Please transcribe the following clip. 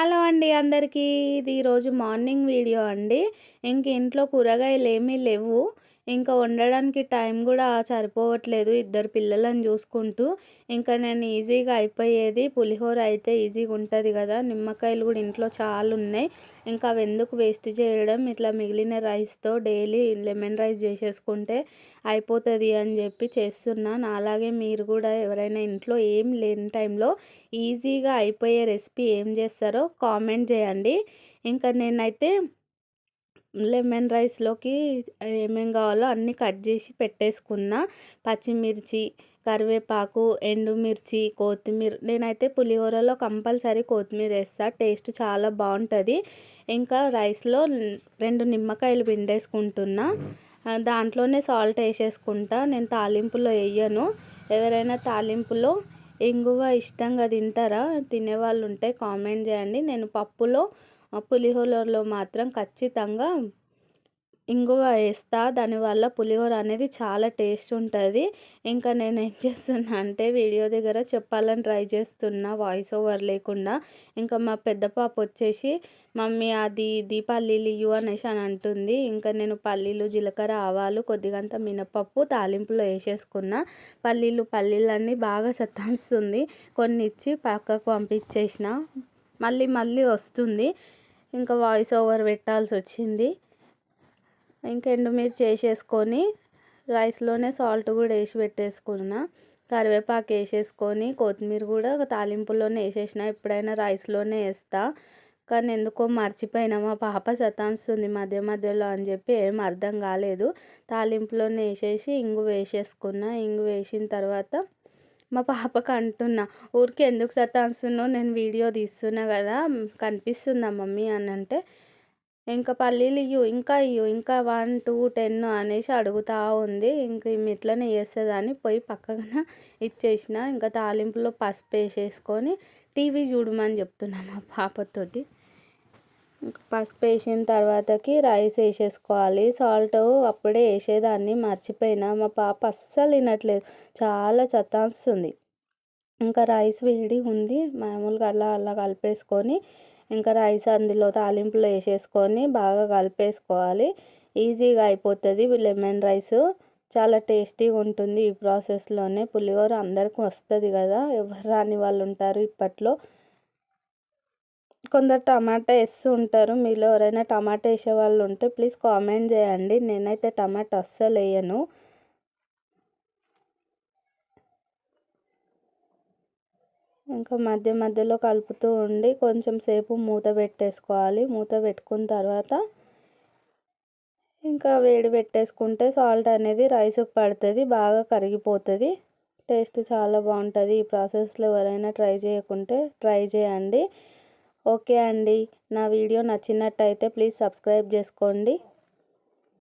Hello అండి అందరికీ. ఇది ఈరోజు మార్నింగ్ వీడియో అండి. ఇంట్లో కూరగాయలేమీ లేవు. ఇంకా వండడానికి టైం గూడా సరిపోవట్లేదు ఇద్దరు పిల్లలని చూసుకుంటూ. ఇంకా నేను ఈజీగా అయిపోయేది పులిహోర అయితే ఈజీగుంటది గదా! నిమ్మకాయలు గూడా ఇంట్లో చాలున్నాయి. ఇంకా అవెందుకు వేస్ట్ చేయడం, ఇట్లా మిగిలిన రైస్‌తో డైలీ లెమన్ రైస్ చేసేసుకుంటే అయిపోతది అని చెప్పి చేస్తున్నా. నాలాగే మీరు గూడా ఎవరైనా ఇంట్లో ఏం లేని టైంలో ఈజీగా అయిపోయే రెసిపీ ఏం చేస్తారో కామెంట్ చేయండి. ఇంకా నేనైతే లెమన్ రైస్‌లోకి ఏమేం కావాలో అన్నీ కట్ చేసి పెట్టేసుకున్నా. పచ్చిమిర్చి, కరివేపాకు, ఎండుమిర్చి, కొత్తిమీర. నేనైతే పులిహోరలో కంపల్సరీ కొత్తిమీర ఏస్తా. టేస్ట్ చాలా బావుంటది. ఇంకా రైస్‌లో 2 నిమ్మకాయలు పిండేసుకుంటున్నా. దాంట్లోనే సాల్ట్ ఏసేసుకుంటా. నేను తాలింపులో ఎయ్యను. ఎవరైనా తాలింపులో ఇంగువ ఇష్టంగా తింటారా? తినేవాళ్ళుంటే కామెంట్ చేయండి. నేను పప్పులో పులిహోరలో మాత్రం ఖచ్చితంగా ఇంగువ ఏస్తా. దానివల్ల పులిహోర అనేది చాలా టేస్ట్ ఉంటుంది. ఇంకా నేను ఏం చేస్తున్నా అంటే వీడియో దగ్గర చెప్పాలని ట్రై చేస్తున్నా వాయిస్ ఓవర్ లేకుండా. ఇంకా మా పెద్ద పాప వచ్చేసి మమ్మీ అది ఇది పల్లీలు ఇయ్యు అనేసి అని అంటుంది. ఇంకా నేను పల్లీలు, జీలకర్ర, ఆవాలు, కొద్దిగంత మినపప్పు తాలింపులో వేసేసుకున్నా. పల్లీలన్నీ బాగా సతాయిస్తుంది. కొన్ని ఇచ్చి పక్కకు పంపించేసిన. మళ్ళీ వస్తుంది. ఇంకా వాయిస్ ఓవర్ పెట్టాల్సి వచ్చింది. ఇంకా ఎండుమిర్చి వేసేసుకొని రైస్లోనే సాల్ట్ కూడా వేసి పెట్టేసుకున్నా. కరివేపాకు వేసేసుకొని కొత్తిమీర కూడా తాలింపులోనే వేసేసిన. ఎప్పుడైనా రైస్లోనే వేస్తా. కానీ ఎందుకో మర్చిపోయినా. మా పాప సతాయిస్తుంది మధ్యలో అని చెప్పి ఏం అర్థం కాలేదు. తాలింపులోనే వేసేసి ఇంగువ వేసేసుకున్నా. ఇంగువ వేసిన తర్వాత మా పాపకు అంటున్నా, ఊరికే ఎందుకు సతాయిస్తున్నావు, నేను వీడియో తీస్తున్నా కదా కనిపిస్తుందా మమ్మీ అని అంటే, ఇంకా పల్లీలు ఇయ్యు, ఇంకా 1, 2, 10 అనేసి అడుగుతూ ఉంది. ఇంక ఈమె ఇట్లనే చేస్తుందని పోయి పక్కన ఇచ్చేసిన. ఇంకా తాలింపులో పసుపు వేసేసుకొని టీవీ చూడమని చెప్తున్నా మా పాపతోటి. ఇంకా పసుపు వేసిన తర్వాతకి రైస్ వేసేసుకోవాలి. సాల్ట్ అప్పుడే వేసేదాన్ని మర్చిపోయినా. మా పాప అస్సలు తినట్లేదు, చాలా సతాయిస్తుంది. ఇంకా రైస్ వేడి ఉంది, మామూలుగా అలా కలిపేసుకొని ఇంకా రైస్ అందులో తాలింపులో వేసేసుకొని బాగా కలిపేసుకోవాలి. ఈజీగా అయిపోతుంది లెమన్ రైస్. చాలా టేస్టీగా ఉంటుంది. ఈ ప్రాసెస్లోనే పులిహోర అందరికీ వస్తుంది కదా, ఎవరు రాని వాళ్ళు ఉంటారు ఇప్పట్లో. కొందరు టమాటా వేస్తూ ఉంటారు. మీలో ఎవరైనా టమాటా వేసే వాళ్ళు ఉంటే ప్లీజ్ కామెంట్ చేయండి. నేనైతే టమాటా అస్సలు వేయను. ఇంకా మధ్యలో కలుపుతూ ఉండి కొంచెం సేపు మూత పెట్టేసుకోవాలి. మూత పెట్టుకున్న తర్వాత ఇంకా వేడి పెట్టేసుకుంటే సాల్ట్ అనేది రైస్కి పడుతుంది, బాగా కరిగిపోతుంది. టేస్ట్ చాలా బాగుంటుంది. ఈ ప్రాసెస్లో ఎవరైనా ట్రై చేయకుంటే ట్రై చేయండి. ఓకే అండి, నా వీడియో నచ్చినట్టయితే ప్లీజ్ సబ్స్క్రైబ్ చేసుకోండి.